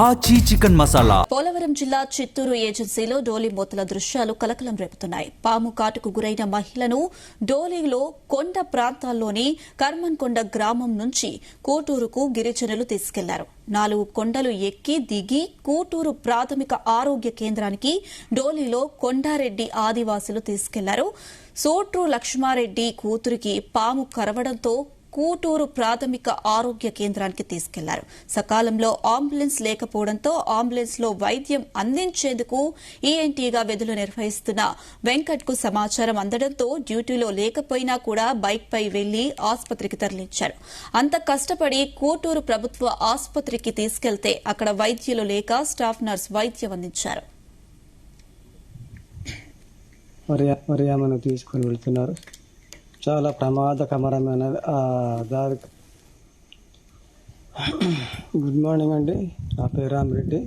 ఆచి చికెన్ మసాలా. పోలవరం జిల్లా చిత్తూరు ఏజెన్సీలో డోలీ మూతల దృశ్యాలు కలకలం రేపుతున్నాయి. పాము కాటుకు గురైన మహిళను డోలీలో కొండ ప్రాంతాల్లోని కర్మన్కొండ గ్రామం నుంచి కూటూరుకు గిరిజనులు తీసుకెళ్లారు. 4 కొండలు ఎక్కి దిగి కూటూరు ప్రాథమిక ఆరోగ్య కేంద్రానికి డోలీలో కొండారెడ్డి ఆదివాసులు తీసుకెళ్లారు. సోట్రు లక్ష్మారెడ్డి కూతురికి పాము కరవడంతో కూటూరు ప్రాథమిక ఆరోగ్య కేంద్రానికి తీసుకెళ్లారు. సకాలంలో అంబులెన్స్ లేకపోవడంతో అంబులెన్స్ లో వైద్యం అందించేందుకు ఈఎన్టీగా విధులు నిర్వహిస్తున్న వెంకట్ కు సమాచారం అందడంతో డ్యూటీలో లేకపోయినా కూడా బైక్ పై వెళ్లి ఆసుపత్రికి తరలించారు. అంత కష్టపడి కూటూరు ప్రభుత్వ ఆసుపత్రికి తీసుకెళ్తే అక్కడ వైద్యులు లేక స్టాఫ్ నర్స్ వైద్యం అందించారు. తీసుకుని వెళ్తున్నారు. చాలా ప్రమాదకరమైన దారి. గుడ్ మార్నింగ్ అండి, నా పేరు రామిరెడ్డి.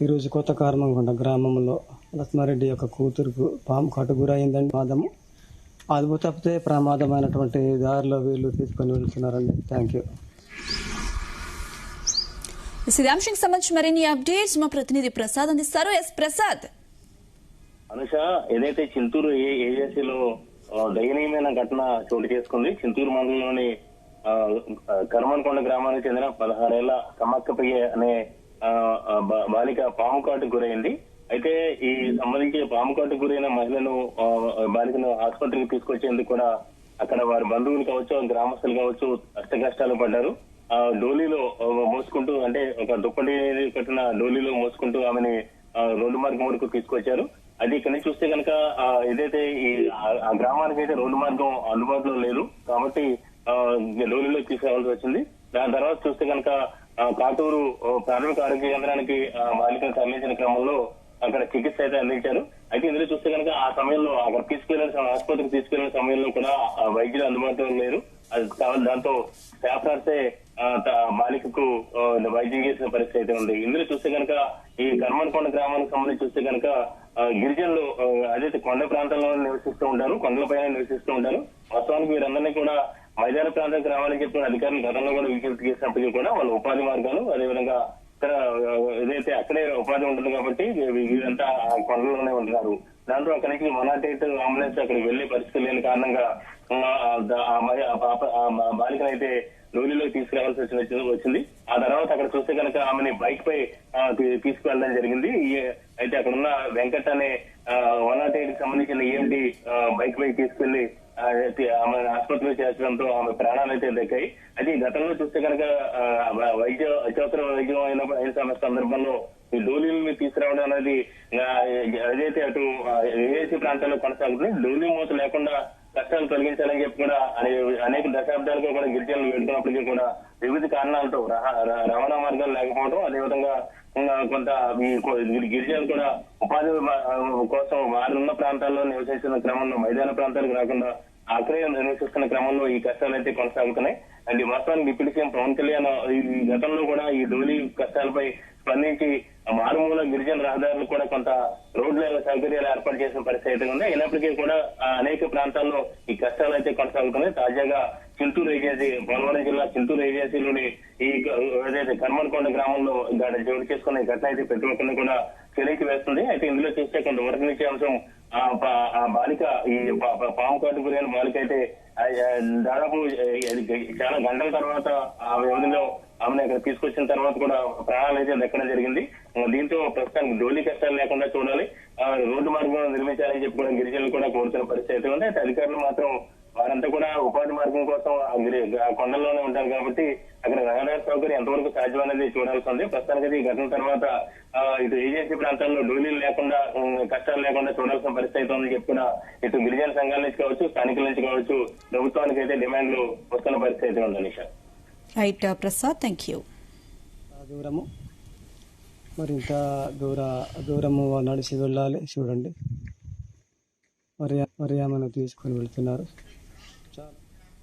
ఈరోజు కొత్త కర్మన్కొండ గ్రామంలో లక్ష్మారెడ్డి యొక్క కూతురుకు పాము కాటు గురైందండి. ప్రమాదము అదుపు తప్పితే ప్రమాదమైనటువంటి దారిలో వీళ్ళు తీసుకొని వెళ్తున్నారండి. Thank you. ఇదే అంశానికి సంబంధించి మరిన్ని అప్డేట్స్ మా ప్రతినిధి ప్రసాద్ అందిస్తారు. ప్రసాద్. అనుష, ఏదైతే చింతూరు ఏజెన్సీలో దయనీయమైన ఘటన చోటు చేసుకుంది. చింతూరు మండలంలోని కర్మన్కొండ గ్రామానికి చెందిన 16 ఏళ్ల సమ్మక్కపయ్య అనే బాలిక పాము కాటుకు గురైంది. అయితే ఈ సంబంధించి పాము కాటుకు గురైన మహిళను బాలికను ఆసుపత్రికి తీసుకొచ్చేందుకు కూడా అక్కడ వారి బంధువులు కావచ్చు, గ్రామస్తులు కావచ్చు కష్టాలు పడ్డారు. డోలీలో మోసుకుంటూ, అంటే ఒక దుప్పటి కట్టిన డోలీలో మోసుకుంటూ ఆమెని రోడ్డు మార్గం వరకు తీసుకొచ్చారు. అది ఇక్కడ నుంచి చూస్తే కనుక ఏదైతే ఆ గ్రామానికి అయితే రోడ్డు మార్గం అందుబాటులో లేదు కాబట్టి డోలీలో తీసుకురావాల్సి వచ్చింది. దాని తర్వాత చూస్తే కనుక కాటూరు ప్రాథమిక ఆరోగ్య కేంద్రానికి బాలికను తరలించిన క్రమంలో అక్కడ చికిత్స అయితే అందించారు. అయితే ఇందులో చూస్తే కనుక ఆ సమయంలో అక్కడ ఆసుపత్రికి తీసుకెళ్లిన సమయంలో కూడా వైద్యులు అందుబాటులో లేరు. అది కావాలి, దాంతో స్టాఫ్ నర్సే బాలికకు వైద్యం చేసిన పరిస్థితి అయితే ఉంది. ఇందులో చూస్తే కనుక ఈ కర్మన్కొండ గ్రామానికి సంబంధించి చూస్తే కనుక గిరిజనులు అదైతే కొండ ప్రాంతంలో నివసిస్తూ ఉంటారు, కొండలపైన నివసిస్తూ ఉంటారు. వాస్తవానికి వీరందరినీ కూడా మైదాన ప్రాంతానికి రావాలని చెప్పిన అధికారులు గతంలో కూడా విజ్ఞప్తి చేసినప్పటికీ కూడా వాళ్ళ ఉపాధి మార్గాలు, అదేవిధంగా ఇక్కడ ఏదైతే అక్కడే ఉపాధి ఉంటుంది కాబట్టి వీరంతా కొండలోనే ఉంటున్నారు. దాంతో అక్కడి నుంచి 108 అంబులెన్స్ అక్కడికి వెళ్లే పరిస్థితి లేని కారణంగా బాలికను అయితే డోలీలో తీసుకురావాల్సి వచ్చింది. ఆ తర్వాత అక్కడ చూస్తే కనుక ఆమెని బైక్ పై తీసుకువెళ్ళడం జరిగింది. అయితే అక్కడ ఉన్న వెంకట్ అనే 108 సంబంధించిన ఈఎంటీ బైక్ పై తీసుకెళ్లి ఆమె ఆసుపత్రిలో చేర్చడంతో ఆమె ప్రాణాలు అయితే దక్కాయి. అయితే ఈ గతంలో చూస్తే కనుక అత్యవసర వైద్యం అయిన సందర్భంలో ఈ డోలీని తీసుకురావడం అనేది ఏదైతే అటు ఏజెన్సీ ప్రాంతాల్లో కొనసాగుతుంది. డోలీ మూత లేకుండా కష్టాలు తొలగించాలని చెప్పి కూడా అనేక దశాబ్దాలుగా కూడా గిరిజనులు వెళ్తున్నప్పటికీ కూడా వివిధ కారణాలతో రవాణా మార్గాలు లేకపోవడం, అదేవిధంగా కొంత గిరిజనులు కూడా ఉపాధి కోసం వారు ఉన్న ప్రాంతాల్లో నివసిస్తున్న క్రమంలో మైదాన ప్రాంతాలకు రాకుండా అక్కడే నివసిస్తున్న క్రమంలో ఈ కష్టాలు అయితే కొనసాగుతున్నాయి. అండ్ వాస్తవానికి డిప్యూటీ సీఎం పవన్ కళ్యాణ్ ఈ గతంలో కూడా ఈ డోలీ కష్టాలపై స్పందించి మారుమూల గిరిజన రహదారులు కూడా కొంత రోడ్ల సౌకర్యాలు ఏర్పాటు చేసిన పరిస్థితి అయితే ఉంది. అయినప్పటికీ కూడా అనేక ప్రాంతాల్లో ఈ కష్టాలు అయితే కొనసాగుతున్నాయి. తాజాగా చింతూరు ఏజెన్సీ, పోలవరం జిల్లా చింతూరు ఏజెన్సీలోని ఈ ఏదైతే కర్మన్కొండ గ్రామంలో జోడు చేసుకున్న ఈ ఘటన అయితే ప్రతి ఒక్కరిని కూడా చెలికి వేస్తుంది. అయితే ఇందులో చూస్తే కొంత వర్ణించే అంశం ఆ బాలిక, ఈ పాము కాటు గురైన బాలిక అయితే దాదాపు చాలా గంటల తర్వాత ఆ వ్యవధిలో ఆమెను అక్కడ తీసుకొచ్చిన తర్వాత కూడా ప్రాణాలు అయితే దక్కడం జరిగింది. దీంతో ప్రస్తుతానికి డోలీ కష్టాలు లేకుండా చూడాలి, రోడ్డు మార్గం నిర్మించాలని చెప్పి కూడా గిరిజనులు కూడా కోరుతున్న పరిస్థితి అయితే ఉంది. అయితే అధికారులు మాత్రం వారంతా కూడా ఉపాధి మార్గం కోసం ఆ కొండల్లోనే ఉంటారు కాబట్టి అక్కడ రహదారి సౌకర్యం ఎంతవరకు సాధ్యం అనేది చూడాల్సి ఉంది. ప్రస్తుతానికి ఈ ఘటన తర్వాత ఇటు ఏజెన్సీ ప్రాంతాల్లో డోలీలు లేకుండా కష్టాలు లేకుండా చూడాల్సిన పరిస్థితి అయితే ఉందని చెప్పిన ఇటు గిరిజన సంఘాల నుంచి కావచ్చు, స్థానికుల నుంచి కావచ్చు, ప్రభుత్వానికి అయితే డిమాండ్లు వస్తున్న పరిస్థితి అయితే ఉంది. Nisha. Right Prasad, thank you. దూరము మరింత దూరము నడిచి వెళ్ళాలి. చూడండి, మరి ఆమెను తీసుకొని వెళ్తున్నారు.